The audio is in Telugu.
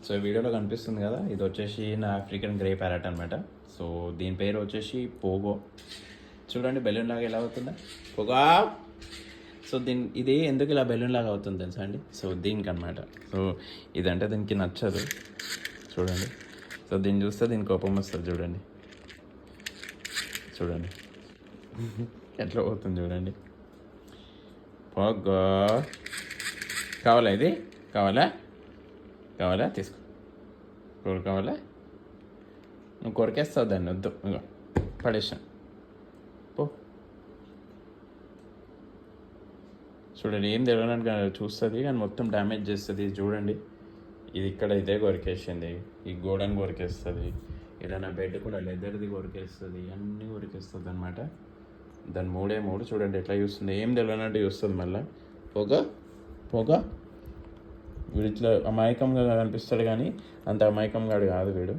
సో వీడియోలో కనిపిస్తుంది కదా, ఇది వచ్చేసి నా ఆఫ్రికన్ గ్రే ప్యారెట్ అనమాట. సో దీని పేరు వచ్చేసి పోగో. చూడండి బెలూన్ లాగా ఎలా అవుతుందా పోగా. సో ఇది ఎందుకు ఇలా బెలూన్ లాగా అవుతుంది తెలుసా అండి? సో దీనికి అనమాట. సో ఇదంటే దీనికి నచ్చదు చూడండి. సో దీన్ని చూస్తే దీనికి కోపం వస్తుంది చూడండి. చూడండి ఎట్లా పోతుంది చూడండి. పోగో కావాలా? ఇది కావాలా తీసుకో. కూర కావాలా? నువ్వు కొరికేస్తావు దాన్ని, వద్దు ఇగో పడేసాను పో. చూడండి ఏం తెలియడానికి చూస్తుంది కానీ మొత్తం డ్యామేజ్ చేస్తుంది. చూడండి ఇది ఇక్కడ ఇదే కొరికేసింది, ఈ గోడని కొరికేస్తుంది, ఇలా నా బెడ్ కూడా లెదర్ది కొరికేస్తుంది, అన్నీ కొరికేస్తుంది అనమాట. దాని మూడు చూడండి ఎట్లా చూస్తుంది, ఏం తెలియనట్టు చూస్తుంది. మళ్ళీ పొగ వీడిట్లో అమాయకంగా కనిపిస్తాడు కానీ అంత అమాయకంగా కాదు వీడు.